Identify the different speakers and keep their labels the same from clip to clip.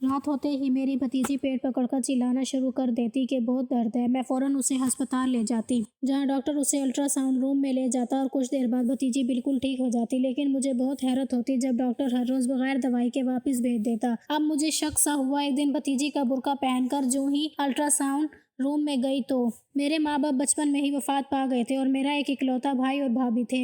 Speaker 1: رات ہوتے ہی میری بھتیجی پیٹ پکڑ کر چلانا شروع کر دیتی کہ بہت درد ہے۔ میں فوراً اسے ہسپتال لے جاتی، جہاں ڈاکٹر اسے الٹرا ساؤنڈ روم میں لے جاتا اور کچھ دیر بعد بھتیجی بالکل ٹھیک ہو جاتی۔ لیکن مجھے بہت حیرت ہوتی جب ڈاکٹر ہر روز بغیر دوائی کے واپس بھیج دیتا۔ اب مجھے شک سا ہوا۔ ایک دن بھتیجی کا برقع پہن کر جو ہی الٹرا ساؤنڈ روم میں گئی تو میرے ماں باپ بچپن میں ہی وفات پا گئے تھے اور میرا ایک اکلوتا بھائی اور بھابھی تھے۔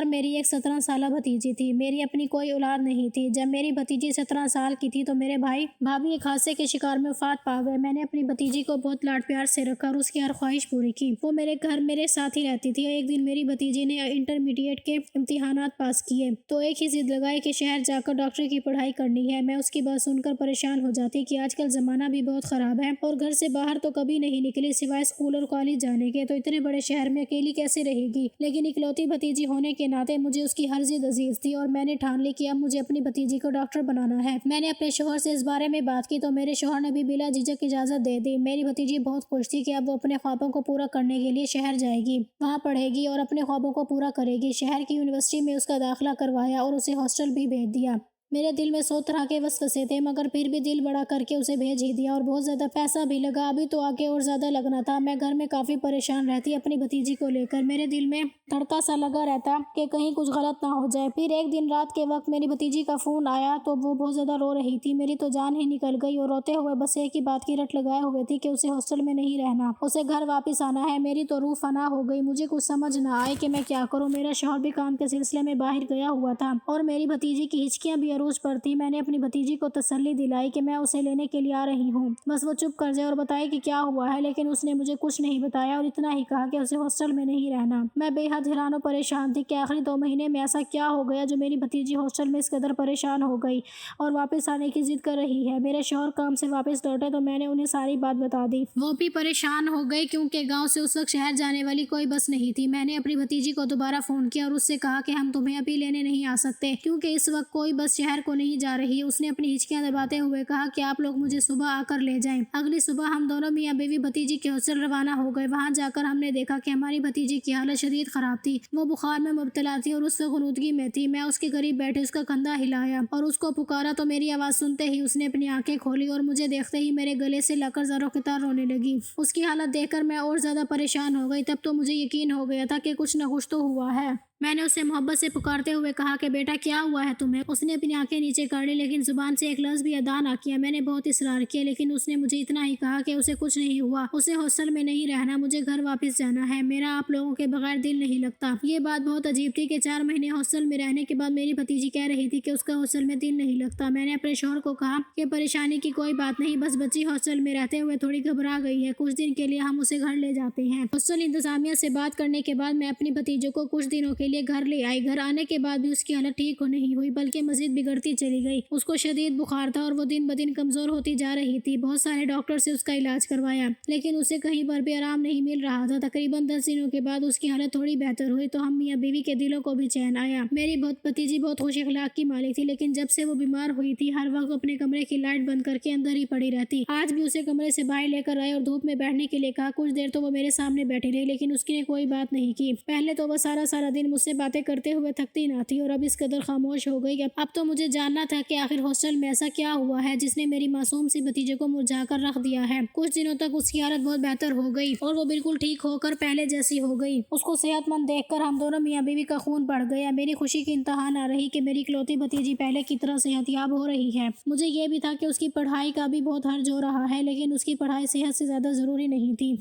Speaker 1: میری ایک 17 سالہ بھتیجی تھی۔ میری اپنی کوئی اولاد نہیں تھی۔ جب میری بھتیجی 17 سال کی تھی تو میرے بھائی بھابھی ایک حادثے کے شکار میں وفات پا گئے۔ میں نے اپنی بھتیجی کو بہت لاڈ پیار سے رکھا اور اس کی ہر خواہش پوری کی۔ وہ میرے گھر میرے ساتھ ہی رہتی تھی۔ ایک دن میری بھتیجی نے انٹرمیڈیٹ کے امتحانات پاس کیے تو ایک ہی ضد لگائی کہ شہر جا کر ڈاکٹری کی پڑھائی کرنی ہے۔ میں اس کی بات سن کر پریشان ہو جاتی کہ آج کل زمانہ بھی بہت خراب ہے اور گھر سے باہر تو کبھی نہیں نکلی سوائے اسکول اور کالج جانے کے، تو اتنے بڑے شہر میں اکیلی کیسے رہے گی۔ لیکن اکلوتی بھتیجی ہونے کے ناطے مجھے اس کی ہر ضد عزیز تھی اور میں نے ٹھان لی کہ اب مجھے اپنی بھتیجی کو ڈاکٹر بنانا ہے۔ میں نے اپنے شوہر سے اس بارے میں بات کی تو میرے شوہر نے بھی بلا جھجک اجازت دے دی۔ میری بھتیجی بہت خوش تھی کہ اب وہ اپنے خوابوں کو پورا کرنے کے لیے شہر جائے گی، وہاں پڑھے گی اور اپنے خوابوں کو پورا کرے گی۔ شہر کی یونیورسٹی میں اس کا داخلہ کروایا اور اسے ہاسٹل بھی بھیج دیا۔ میرے دل میں 100 طرح کے وسوسے تھے، مگر پھر بھی دل بڑا کر کے اسے بھیج ہی دیا اور بہت زیادہ پیسہ بھی لگا۔ ابھی تو آگے اور زیادہ لگنا تھا۔ میں گھر میں کافی پریشان رہتی اپنی بھتیجی کو لے کر۔ میرے دل میں تڑکا سا لگا رہتا کہ کہیں کچھ غلط نہ ہو جائے۔ پھر ایک دن رات کے وقت میری بھتیجی کا فون آیا تو وہ بہت زیادہ رو رہی تھی۔ میری تو جان ہی نکل گئی اور روتے ہوئے بس ایک ہی بات کی رٹ لگائے ہوئے تھی کہ اسے ہاسٹل میں نہیں رہنا، اسے گھر واپس آنا ہے۔ میری تو روح فنا ہو گئی۔ مجھے کچھ سمجھ نہ آئے کہ میں کیا کروں۔ میرا شوہر بھی کام کے سلسلے میں باہر گیا ہوا تھا اور میری بھتیجی کی ہچکیاں بھی عروج پر تھی۔ میں نے اپنی بھتیجی کو تسلی دلائی کہ میں اسے لینے کے لیے آ رہی ہوں، بس وہ چپ کر جائے اور بتائے کہ کیا ہوا ہے، لیکن اس نے مجھے کچھ نہیں بتایا اور اتنا ہی کہا کہ اسے ہاسٹل میں نہیں رہنا۔ میں بے حد حیران و پریشان تھی کہ آخری 2 مہینے میں ایسا کیا ہو گیا جو میری بھتیجی ہاسٹل میں اس قدر پریشان ہو گئی اور واپس آنے کی ضد کر رہی ہے۔ میرے شوہر کام سے واپس لوٹے تو میں نے انہیں ساری بات بتا دی۔ وہ بھی پریشان ہو گئے کیونکہ گاؤں سے اس وقت شہر جانے والی کوئی بس نہیں تھی۔ میں نے اپنی بھتیجی کو دوبارہ فون کیا اور اس سے کہا کہ ہم تمہیں ابھی لینے نہیں آ سکتے کیونکہ اس وقت کوئی بس شہر کو نہیں جا رہی۔ اس نے اپنی ہچکیاں دباتے ہوئے کہا کہ آپ لوگ مجھے صبح آ کر لے جائیں۔ اگلی صبح ہم دونوں میاں بیوی بھتیجی کے ہاسٹل روانہ ہو گئے۔ وہاں جا کر ہم نے دیکھا کہ ہماری بھتیجی کی حالت شدید خراب تھی۔ وہ بخار میں مبتلا تھی اور اس وقت غنودگی میں تھی۔ میں اس کے قریب بیٹھے اس کا کندھا ہلایا اور اس کو پکارا تو میری آواز سنتے ہی اس نے اپنی آنکھیں کھولی اور مجھے دیکھتے ہی میرے گلے سے لگ کر زاروں کی طرح رونے لگی۔ اس کی حالت دیکھ کر میں اور زیادہ پریشان ہو گئی۔ تب تو مجھے یقین ہو گیا تھا کہ کچھ نہ کچھ تو ہوا ہے۔ میں نے اسے محبت سے پکارتے ہوئے کہا کہ بیٹا کیا ہوا ہے تمہیں؟ اس نے اپنی آنکھیں نیچے کر لی لیکن زبان سے ایک لفظ بھی ادا نہ کیا۔ میں نے بہت اصرار کیا لیکن اس نے مجھے اتنا ہی کہا کہ اسے کچھ نہیں ہوا، اسے ہاسٹل میں نہیں رہنا، مجھے گھر واپس جانا ہے، میرا آپ لوگوں کے بغیر دل نہیں لگتا۔ یہ بات بہت عجیب تھی کہ 4 مہینے ہاسٹل میں رہنے کے بعد میری بھتیجی کہہ رہی تھی کہ اس کا ہاسٹل میں دل نہیں لگتا۔ میں نے اپنے شوہر کو کہا کہ پریشانی کی کوئی بات نہیں، بس بچی ہاسٹل میں رہتے ہوئے تھوڑی گھبرا گئی ہے، کچھ دن کے لیے ہم اسے گھر لے جاتے ہیں۔ ہاسٹل انتظامیہ سے بات کرنے کے بعد میں اپنی بھتیجوں کو کچھ دنوں کے لیے گھر لے آئی۔ گھر آنے کے بعد بھی اس کی حالت ٹھیک نہیں ہوئی بلکہ مزید بگڑتی چلی گئی۔ اس کو شدید بخار تھا اور وہ دن بدن کمزور ہوتی جا رہی تھی۔ بہت سارے ڈاکٹر سے اس کا علاج کروایا لیکن اسے کہیں پر بھی آرام نہیں مل رہا تھا۔ تقریباً 10 دنوں کے بعد اس کی حالت تھوڑی بہتر ہوئی تو ہم میاں بیوی کے دلوں کو بھی چین آیا۔ میری بھتیجی بہت خوش اخلاق کی مالک تھی لیکن جب سے وہ بیمار ہوئی تھی ہر وقت اپنے کمرے کی لائٹ بند کر کے اندر ہی پڑی رہتی۔ آج بھی اسے کمرے سے باہر لے کر آئے اور دھوپ میں بیٹھنے کے لیے کہا۔ کچھ دیر تو وہ میرے سامنے بیٹھی رہی لیکن اس نے کوئی بات نہیں کی۔ پہلے تو وہ سارا دن مجھ سے باتیں کرتے ہوئے تھکتی نہ تھی اور اب اس قدر خاموش ہو گئی۔ اب تو مجھے جاننا تھا کہ آخر ہاسٹل میں ایسا کیا ہوا ہے جس نے میری معصوم سی بھتیجے کو مرجھا کر رکھ دیا ہے۔ کچھ دنوں تک اس کی حالت بہت بہتر ہو گئی اور وہ بالکل ٹھیک ہو کر پہلے جیسی ہو گئی۔ اس کو صحت مند دیکھ کر ہم دونوں میاں بیوی کا خون بڑھ گیا۔ میری خوشی کی انتہا نہ رہی کہ میری اکلوتی بھتیجی پہلے کی طرح صحت یاب ہو رہی ہے۔ مجھے یہ بھی تھا کہ اس کی پڑھائی کا بھی بہت حرج ہو رہا ہے لیکن اس کی پڑھائی صحت سے زیادہ ضروری نہیں تھی۔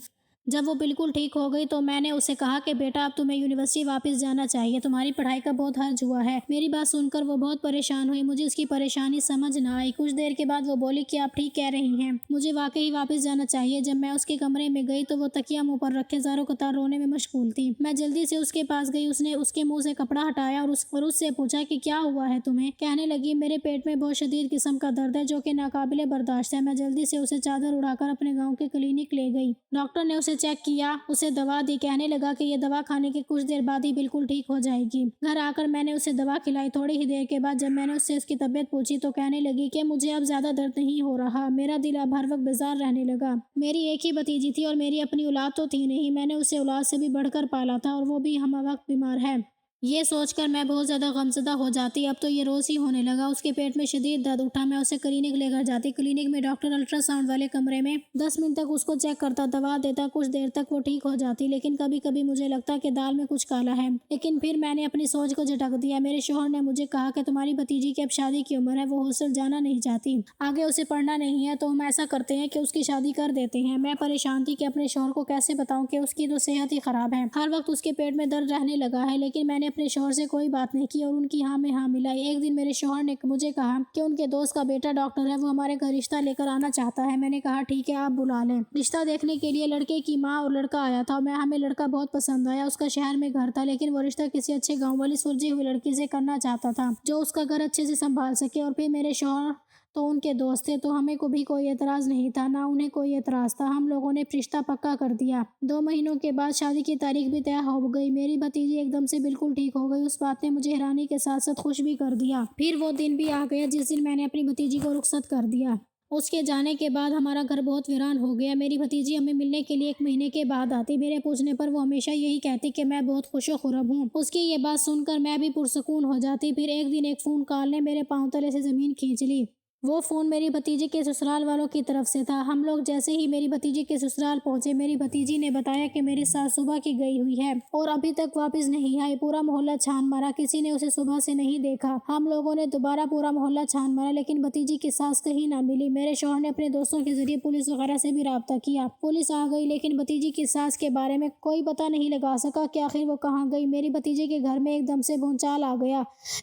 Speaker 1: جب وہ بالکل ٹھیک ہو گئی تو میں نے اسے کہا کہ بیٹا اب تمہیں یونیورسٹی واپس جانا چاہیے، تمہاری پڑھائی کا بہت حرج ہوا ہے۔ میری بات سن کر وہ بہت پریشان ہوئی۔ مجھے اس کی پریشانی سمجھ نہ آئی۔ کچھ دیر کے بعد وہ بولی کہ آپ ٹھیک کہہ رہی ہیں، مجھے واقعی واپس جانا چاہیے۔ جب میں اس کے کمرے میں گئی تو وہ تکیہ منہ پر رکھے زاروں قطار رونے میں مشغول تھی۔ میں جلدی سے اس کے پاس گئی۔ اس نے اس کے منہ سے کپڑا ہٹایا اور اس سے پوچھا کہ کیا ہوا ہے تمہیں؟ کہنے لگی میرے پیٹ میں بہت شدید قسم کا درد ہے جو کہ ناقابل برداشت ہے۔ میں جلدی سے اسے چادر اڑا کر اپنے گاؤں کے کلینک لے گئی۔ ڈاکٹر نے اسے چیک کیا، اسے دوا دی، کہنے لگا کہ یہ دوا کھانے کے کچھ دیر بعد ہی بالکل ٹھیک ہو جائے گی۔ گھر آ کر میں نے اسے دوا کھلائی۔ تھوڑی ہی دیر کے بعد جب میں نے اس سے اس کی طبیعت پوچھی تو کہنے لگی کہ مجھے اب زیادہ درد نہیں ہو رہا، میرا دل اب ہر وقت بیزار رہنے لگا۔ میری ایک ہی بھتیجی تھی اور میری اپنی اولاد تو تھی نہیں، میں نے اسے اولاد سے بھی بڑھ کر پالا تھا اور وہ بھی ہمہ وقت بیمار ہے۔ یہ سوچ کر میں بہت زیادہ غمزدہ ہو جاتی۔ اب تو یہ روز ہی ہونے لگا۔ اس کے پیٹ میں شدید درد اٹھا۔ میں اسے کلینک لے کر جاتی۔ کلینک میں ڈاکٹر الٹرا ساؤنڈ والے کمرے میں 10 منٹ تک اس کو چیک کرتا، دوا دیتا، کچھ دیر تک وہ ٹھیک ہو جاتی، لیکن کبھی کبھی مجھے لگتا کہ دال میں کچھ کالا ہے۔ لیکن پھر میں نے اپنی سوچ کو جھٹک دیا۔ میرے شوہر نے مجھے کہا کہ تمہاری بھتیجی کی اب شادی کی عمر ہے، وہ ہاسٹل جانا نہیں چاہتی، آگے اسے پڑھنا نہیں ہے، تو ہم ایسا کرتے ہیں کہ اس کی شادی کر دیتے ہیں۔ میں پریشان تھی کہ اپنے شوہر کو کیسے بتاؤں کہ اس کی تو صحت ہی خراب ہے، ہر وقت اس کے پیٹ میں درد رہنے لگا ہے، لیکن میں نے اپنے شوہر سے کوئی بات نہیں کی اور ان کی ہاں میں ہاں ملائی۔ ایک دن میرے شوہر نے مجھے کہا کہ ان کے دوست کا بیٹا ڈاکٹر ہے، وہ ہمارے گھر رشتہ لے کر آنا چاہتا ہے۔ میں نے کہا ٹھیک ہے، آپ بلا لیں۔ رشتہ دیکھنے کے لیے لڑکے کی ماں اور لڑکا آیا تھا۔ ہمیں لڑکا بہت پسند آیا۔ اس کا شہر میں گھر تھا، لیکن وہ رشتہ کسی اچھے گاؤں والی سلجھی ہوئی لڑکی سے کرنا چاہتا تھا جو اس کا گھر اچھے سے سنبھال سکے، اور پھر میرے شوہر تو ان کے دوست تھے، تو ہمیں کو بھی کوئی اعتراض نہیں تھا، نہ انہیں کوئی اعتراض تھا۔ ہم لوگوں نے رشتہ پکا کر دیا۔ 2 مہینوں کے بعد شادی کی تاریخ بھی طے ہو گئی۔ میری بھتیجی ایک دم سے بالکل ٹھیک ہو گئی۔ اس بات نے مجھے حیرانی کے ساتھ ساتھ خوش بھی کر دیا۔ پھر وہ دن بھی آ گیا جس دن میں نے اپنی بھتیجی کو رخصت کر دیا۔ اس کے جانے کے بعد ہمارا گھر بہت ویران ہو گیا۔ میری بھتیجی ہمیں ملنے کے لیے 1 مہینے کے بعد آتی۔ میرے پوچھنے پر وہ ہمیشہ یہی کہتی کہ میں بہت خوش و خرم ہوں۔ اس کی یہ بات سن کر میں بھی پرسکون ہو جاتی۔ پھر ایک دن ایک فون کال نے میرے پاؤں تلے سے زمین کھینچ لی۔ وہ فون میری بھتیجی کے سسرال والوں کی طرف سے تھا۔ ہم لوگ جیسے ہی میری بھتیجی کے سسرال پہنچے، میری بھتیجی نے بتایا کہ میری ساس صبح کی گئی ہوئی ہے اور ابھی تک واپس نہیں آئی۔ پورا محلہ چھان مارا، کسی نے اسے صبح سے نہیں دیکھا۔ ہم لوگوں نے دوبارہ پورا محلہ چھان مارا، لیکن بھتیجی کی ساس کہیں نہ ملی۔ میرے شوہر نے اپنے دوستوں کے ذریعے پولیس وغیرہ سے بھی رابطہ کیا۔ پولیس آ گئی، لیکن بھتیجی کی ساس کے بارے میں کوئی پتہ نہیں لگا سکا کہ آخر وہ کہاں گئی۔ میری بھتیجی کے گھر میں ایک دم سے بھونچال آ گیا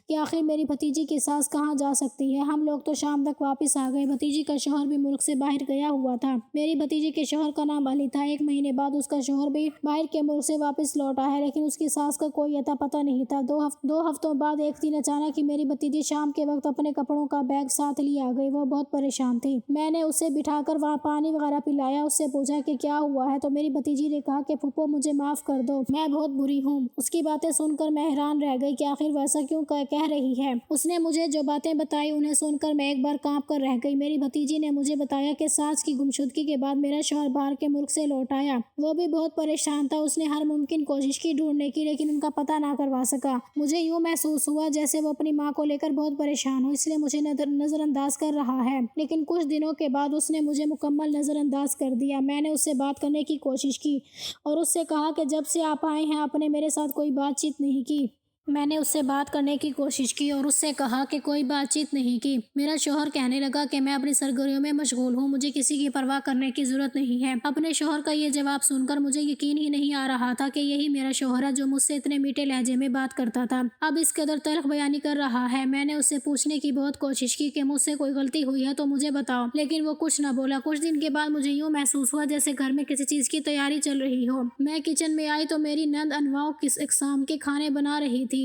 Speaker 1: کہ آخر میری بھتیجی کی ساس کہاں جا سکتی ہے۔ ہم لوگ تو شام تک واپس آ گئے۔ بھتیجی کا شوہر بھی ملک سے باہر گیا ہوا تھا۔ میری بھتیجی کے شوہر کا نام علی تھا۔ 1 مہینے بعد اس کا شوہر بھی باہر کے ملک سے واپس لوٹا ہے، لیکن اس کی ساس کا کوئی اتا پتہ نہیں تھا۔ 2 ہفتوں بعد ایک دن اچانک ہی میری بھتیجی شام کے وقت اپنے کپڑوں کا بیگ ساتھ لی آ گئی۔ وہ بہت پریشان تھی۔ میں نے اسے بٹھا کر وہاں پانی وغیرہ پلایا، اس سے پوچھا کہ کیا ہوا ہے، تو میری بھتیجی نے کہا کہ پھوپھو مجھے معاف کر دو، میں بہت بری ہوں۔ اس کی باتیں سن کر میں حیران رہ گئی کہ آخر وہ ایسا کیوں کہہ رہی ہے۔ اس نے مجھے جو باتیں بتائی انہیں سن کر میں ایک بار کانپ کر رہ گئی۔ میری بھتیجی نے مجھے بتایا کہ ساس کی گمشدگی کے بعد میرا شوہر باہر کے ملک سے لوٹ آیا۔ وہ بھی بہت پریشان تھا۔ اس نے ہر ممکن کوشش کی ڈھونڈنے کی، لیکن ان کا پتہ نہ کروا سکا۔ مجھے یوں محسوس ہوا جیسے وہ اپنی ماں کو لے کر بہت پریشان ہو، اس لیے مجھے نظر انداز کر رہا ہے، لیکن کچھ دنوں کے بعد اس نے مجھے مکمل نظر انداز کر دیا۔ میں نے اس سے بات کرنے کی کوشش کی اور اس سے کہا کہ جب سے آپ آئے ہیں آپ نے میرے ساتھ کوئی بات چیت نہیں کی۔ میں نے اس سے بات کرنے کی کوشش کی اور اس سے کہا کہ کوئی بات چیت نہیں کی۔ میرا شوہر کہنے لگا کہ میں اپنی سرگرمیوں میں مشغول ہوں، مجھے کسی کی پرواہ کرنے کی ضرورت نہیں ہے۔ اپنے شوہر کا یہ جواب سن کر مجھے یقین ہی نہیں آ رہا تھا کہ یہی میرا شوہر ہے جو مجھ سے اتنے میٹھے لہجے میں بات کرتا تھا، اب اس قدر تلخ بیانی کر رہا ہے۔ میں نے اس سے پوچھنے کی بہت کوشش کی کہ مجھ سے کوئی غلطی ہوئی ہے تو مجھے بتاؤ، لیکن وہ کچھ نہ بولا۔ کچھ دن کے بعد مجھے یوں محسوس ہوا جیسے گھر میں کسی چیز کی تیاری چل رہی ہو۔ میں کچن میں آئی تو میری نند انواع اقسام کے کھانے بنا رہی تھی۔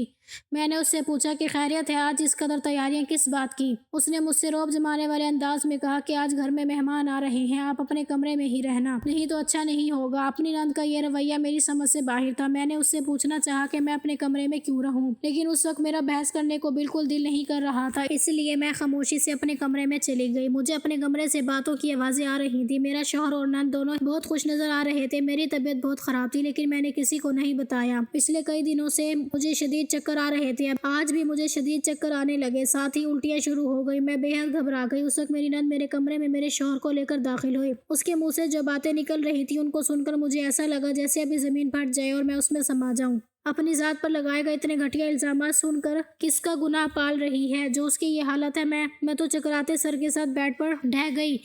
Speaker 1: میں نے اس سے پوچھا کہ خیریت ہے، آج اس قدر تیاریاں کس بات کی؟ اس نے مجھ سے رعب جمانے والے انداز میں کہا کہ آج گھر میں مہمان آ رہے ہیں، آپ اپنے کمرے میں ہی رہنا، نہیں تو اچھا نہیں ہوگا۔ اپنی نند کا یہ رویہ میری سمجھ سے باہر تھا۔ میں نے اس سے پوچھنا چاہا کہ میں اپنے کمرے میں کیوں رہوں، لیکن اس وقت میرا بحث کرنے کو بالکل دل نہیں کر رہا تھا، اس لیے میں خاموشی سے اپنے کمرے میں چلی گئی۔ مجھے اپنے کمرے سے باتوں کی آوازیں آ رہی تھیں۔ میرا شوہر اور نند دونوں بہت خوش نظر آ رہے تھے۔ میری طبیعت بہت خراب تھی، لیکن میں نے کسی کو نہیں بتایا۔ پچھلے کئی دنوں سے مجھے شدید چکر آ رہے تھے، آج بھی مجھے شدید چکر آنے لگے، ساتھ ہی الٹیاں شروع ہو گئی۔ میں بے حد گھبرا گئی۔ اس وقت میری نند میرے کمرے میں میرے شوہر کو لے کر داخل ہوئی۔ اس کے منہ سے جو باتیں نکل رہی تھی ان کو سن کر مجھے ایسا لگا جیسے ابھی زمین پھٹ جائے اور میں اس میں سما جاؤں۔ اپنی ذات پر لگائے گئے اتنے گھٹیا الزامات سن کر کس کا گناہ پال رہی ہے جو اس کی یہ حالت ہے۔ میں تو چکراتے سر کے ساتھ بیڈ پر ڈھہ گئی۔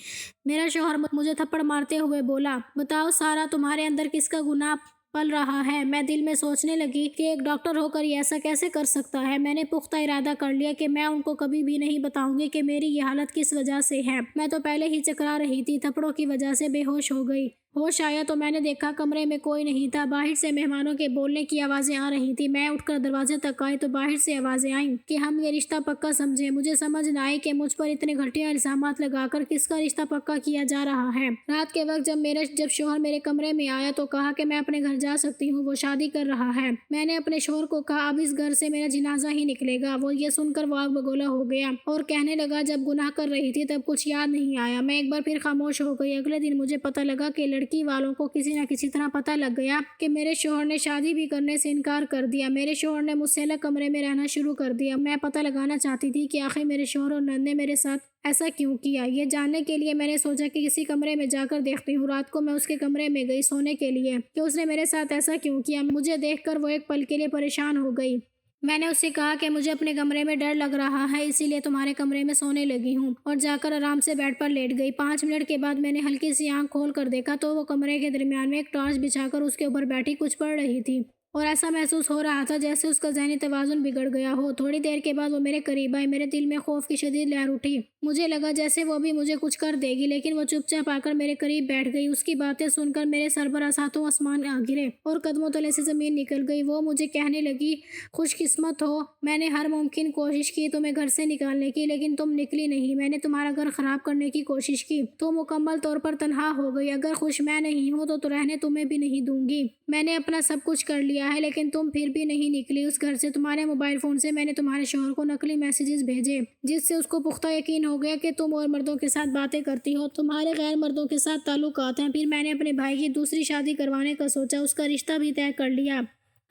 Speaker 1: میرا شوہر مجھے تھپڑ مارتے ہوئے بولا، بتاؤ سارا، تمہارے اندر کس کا گناہ پل رہا ہے؟ میں دل میں سوچنے لگی کہ ایک ڈاکٹر ہو کر یہ ایسا کیسے کر سکتا ہے۔ میں نے پختہ ارادہ کر لیا کہ میں ان کو کبھی بھی نہیں بتاؤں گی کہ میری یہ حالت کس وجہ سے ہے۔ میں تو پہلے ہی چکرا رہی تھی، تھپڑوں کی وجہ سے بے ہوش ہو گئی۔ ہوش آیا تو میں نے دیکھا کمرے میں کوئی نہیں تھا، باہر سے مہمانوں کے بولنے کی آوازیں آ رہی تھی۔ میں اٹھ کر دروازے تک آئی تو باہر سے آوازیں آئیں کہ ہم یہ رشتہ پکا سمجھیں۔ مجھے سمجھ نہ آئی کہ مجھ پر اتنے گھٹیا الزامات لگا کر کس کا رشتہ پکا کیا جا رہا ہے۔ رات کے وقت جب شوہر میرے کمرے میں آیا تو کہا کہ میں اپنے گھر جا سکتی ہوں، وہ شادی کر رہا ہے۔ میں نے اپنے شوہر کو کہا اب اس گھر سے میرا جنازہ ہی نکلے گا۔ وہ یہ سن کر واگ بگولا ہو گیا اور کہنے لگا جب گناہ کر رہی تھی تب کچھ یاد نہیں آیا۔ میں ایک بار پھر خاموش ہو گئی۔ اگلے دن مجھے پتہ لگا کہ لڑکی والوں کو کسی نہ کسی طرح پتہ لگ گیا کہ میرے شوہر نے شادی بھی کرنے سے انکار کر دیا۔ میرے شوہر نے مجھ سے الگ کمرے میں رہنا شروع کر دیا۔ میں پتہ لگانا چاہتی تھی کہ آخر میرے شوہر اور نند نے میرے ساتھ ایسا کیوں کیا۔ یہ جاننے کے لیے میں نے سوچا کہ کسی کمرے میں جا کر دیکھتی ہوں۔ رات کو میں اس کے کمرے میں گئی سونے کے لیے کہ اس نے میرے ساتھ ایسا کیوں کیا۔ مجھے دیکھ کر وہ ایک پل کے لیے پریشان ہو گئی۔ میں نے اس سے کہا کہ مجھے اپنے کمرے میں ڈر لگ رہا ہے، اسی لیے تمہارے کمرے میں سونے لگی ہوں، اور جا کر آرام سے بیڈ پر لیٹ گئی۔ 5 منٹ کے بعد میں نے ہلکی سی آنکھ کھول کر دیکھا تو وہ کمرے کے درمیان میں ایک ٹارچ بچھا کر اس کے اوپر بیٹھی کچھ پڑھ رہی تھی، اور ایسا محسوس ہو رہا تھا جیسے اس کا ذہنی توازن بگڑ گیا ہو۔ تھوڑی دیر کے بعد وہ میرے قریب آئی۔ میرے دل میں خوف کی شدید لہر اٹھی۔ مجھے لگا جیسے وہ بھی مجھے کچھ کر دے گی، لیکن وہ چپ چاپ آ کر میرے قریب بیٹھ گئی۔ اس کی باتیں سن کر میرے سر پر ساتوں آسمان آ گرے اور قدموں تلے سے زمین نکل گئی۔ وہ مجھے کہنے لگی، خوش قسمت ہو، میں نے ہر ممکن کوشش کی تمہیں گھر سے نکالنے کی، لیکن تم نکلی نہیں۔ میں نے تمہارا گھر خراب کرنے کی کوشش کی، تو مکمل طور پر تنہا ہو گئی۔ اگر خوش میں نہیں ہوں تو رہنے تمہیں بھی نہیں دوں گی۔ میں نے اپنا سب کچھ کر لیا ہے، لیکن تم پھر بھی نہیں نکلی اس گھر سے۔ تمہارے موبائل فون سے میں نے تمہارے شوہر کو نقلی میسیجز بھیجے، جس سے اس کو پختہ یقین ہو گیا کہ تم اور مردوں کے ساتھ باتیں کرتی ہو، تمہارے غیر مردوں کے ساتھ تعلقات ہیں۔ پھر میں نے اپنے بھائی کی دوسری شادی کروانے کا سوچا، اس کا رشتہ بھی طے کر لیا۔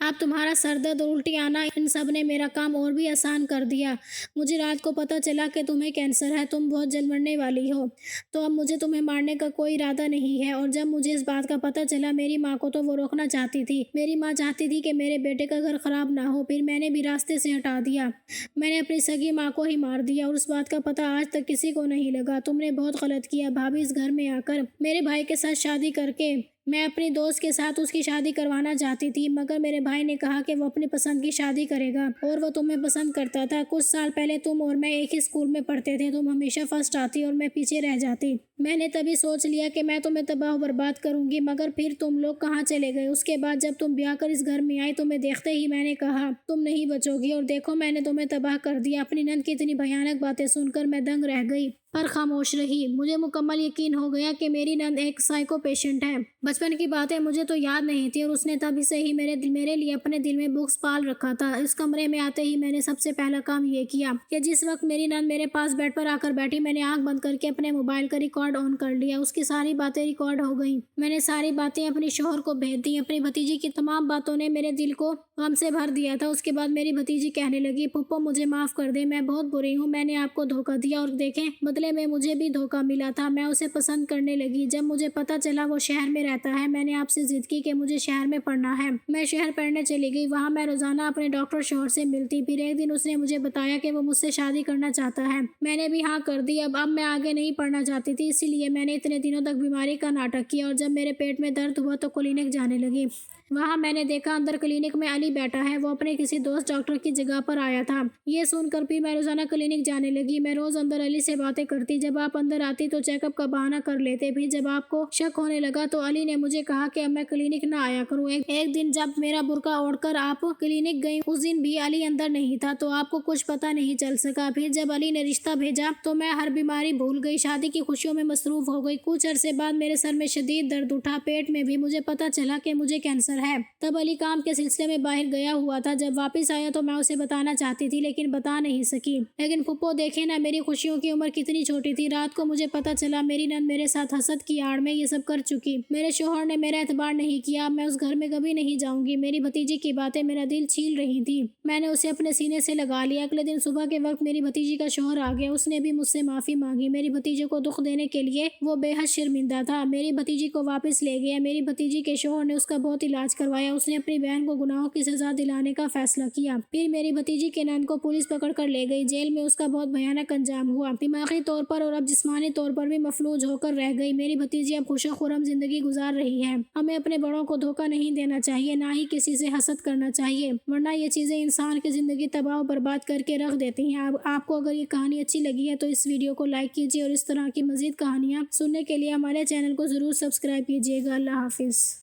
Speaker 1: اب تمہارا سر درد اور الٹی آنا، ان سب نے میرا کام اور بھی آسان کر دیا۔ مجھے رات کو پتہ چلا کہ تمہیں کینسر ہے، تم بہت جلد مرنے والی ہو، تو اب مجھے تمہیں مارنے کا کوئی ارادہ نہیں ہے۔ اور جب مجھے اس بات کا پتہ چلا، میری ماں کو تو وہ روکنا چاہتی تھی۔ میری ماں چاہتی تھی کہ میرے بیٹے کا گھر خراب نہ ہو، پھر میں نے بھی راستے سے ہٹا دیا۔ میں نے اپنی سگی ماں کو ہی مار دیا، اور اس بات کا پتہ آج تک کسی کو نہیں لگا۔ تم نے بہت غلط کیا بھابھی، اس گھر میں آ کر میرے بھائی کے ساتھ شادی کر کے۔ میں اپنی دوست کے ساتھ اس کی شادی کروانا چاہتی تھی، مگر میرے بھائی نے کہا کہ وہ اپنی پسند کی شادی کرے گا، اور وہ تمہیں پسند کرتا تھا۔ کچھ سال پہلے تم اور میں ایک ہی اسکول میں پڑھتے تھے، تم ہمیشہ فرسٹ آتی اور میں پیچھے رہ جاتی۔ میں نے تبھی سوچ لیا کہ میں تمہیں تباہ و برباد کروں گی، مگر پھر تم لوگ کہاں چلے گئے؟ اس کے بعد جب تم بیاہ کر اس گھر میں آئی، تمہیں دیکھتے ہی میں نے کہا تم نہیں بچو گی، اور دیکھو میں نے تمہیں تباہ کر دیا۔ اپنی نند کی اتنی بھیانک باتیں سن کر میں دنگ رہ گئی، پر خاموش رہی۔ مجھے مکمل یقین ہو گیا کہ میری نند ایک سائیکو پیشنٹ ہے۔ بچپن کی باتیں مجھے تو یاد نہیں تھی، اور اس نے تبھی سے ہی میرے لیے اپنے دل میں بغض پال رکھا تھا۔ اس کمرے میں آتے ہی میں نے سب سے پہلا کام یہ کیا کہ جس وقت میری نند میرے پاس بیڈ پر آ کر بیٹھی، میں نے آنکھ بند کر کے اپنے موبائل کا ریکارڈ آن کر لیا۔ اس کی ساری باتیں ریکارڈ ہو گئیں۔ میں نے ساری باتیں اپنی شوہر کو بھیج دیں۔ اپنی بھتیجی کی تمام باتوں نے میرے دل کو غم سے بھر دیا تھا۔ اس کے بعد میری بھتیجی کہنے لگی، پھپھو مجھے معاف کر دیں، میں بہت بری ہوں، میں نے آپ کو دھوکہ دیا، اور دیکھیں بدلے میں مجھے بھی دھوکہ ملا تھا۔ میں اسے پسند کرنے لگی۔ جب مجھے پتہ چلا وہ شہر میں رہتا ہے، میں نے آپ سے ضد کی کہ مجھے شہر میں پڑھنا ہے۔ میں شہر پڑھنے چلی گئی۔ وہاں میں روزانہ اپنے ڈاکٹر شوہر سے ملتی۔ پھر ایک دن اس نے مجھے بتایا کہ وہ مجھ سے شادی کرنا چاہتا ہے۔ میں نے بھی ہاں کر دی۔ اب میں آگے نہیں پڑھنا چاہتی تھی، اسی لیے میں نے اتنے دنوں تک بیماری کا ناٹک کیا، اور جب میرے پیٹ میں درد ہوا تو کلینک جانے لگی۔ وہاں میں نے دیکھا اندر کلینک میں علی بیٹھا ہے، وہ اپنے کسی دوست ڈاکٹر کی جگہ پر آیا تھا۔ یہ سن کر پھر میں روزانہ کلینک جانے لگی۔ میں روز اندر علی سے باتیں کرتی۔ جب آپ اندر آتی تو چیک اپ کا بہانہ کر لیتے۔ پھر جب آپ کو شک ہونے لگا تو علی نے مجھے کہا کہ اب میں کلینک نہ آیا کروں۔ ایک دن جب میرا برقع اوڑھ کر آپ کلینک گئی، اس دن بھی علی اندر نہیں تھا، تو آپ کو کچھ پتہ نہیں چل سکا۔ پھر جب علی نے رشتہ بھیجا تو میں ہر بیماری بھول گئی، شادی کی خوشیوں میں مصروف ہو گئی۔ کچھ عرصے بعد میرے سر میں شدید درد اٹھا، پیٹ میں بھی۔ مجھے پتہ چلا کہ مجھے کینسر ہے۔ تب علی کام کے سلسلے میں باہر گیا ہوا تھا۔ جب واپس آیا تو میں اسے بتانا چاہتی تھی، لیکن بتا نہیں سکی۔ لیکن پھپھو دیکھیں نا، میری خوشیوں کی عمر کتنی چھوٹی تھی۔ رات کو مجھے پتہ چلا میری نند میرے ساتھ حسد کی آڑ میں یہ سب کر چکی۔ میرے شوہر نے میرا اعتبار نہیں کیا۔ اب میں اس گھر میں کبھی نہیں جاؤں گی۔ میری بھتیجی کی باتیں میرا دل چھیل رہی تھی۔ میں نے اسے اپنے سینے سے لگا لیا۔ اگلے دن صبح کے وقت میری بھتیجی کا شوہر آ گیا۔ اس نے بھی مجھ سے معافی مانگی۔ میری بھتیجی کو دکھ دینے کے لیے وہ بے حد شرمندہ تھا۔ میری بھتیجی کو واپس لے گیا۔ میری بھتیجی کے شوہر نے اس کا بہت علاج کروایا۔ اس نے اپنی بہن کو گناہوں کی سزا دلانے کا فیصلہ کیا۔ پھر میری بھتیجی کے نند کو پولیس پکڑ کر لے گئی۔ جیل میں اس کا بہت بھیانک انجام ہوا۔ دماغی طور پر اور اب جسمانی طور پر بھی مفلوج ہو کر رہ گئی۔ میری بھتیجی اب خوش و خرم زندگی گزار رہی ہے۔ ہمیں اپنے بڑوں کو دھوکہ نہیں دینا چاہیے، نہ ہی کسی سے حسد کرنا چاہیے، ورنہ یہ چیزیں انسان کی زندگی تباہ و برباد کر کے رکھ دیتی ہیں۔ آپ کو اگر یہ کہانی اچھی لگی ہے تو اس ویڈیو کو لائک کیجیے، اور اس طرح کی مزید کہانیاں سننے کے لیے ہمارے چینل کو ضرور سبسکرائب کیجیے گا۔ اللہ حافظ۔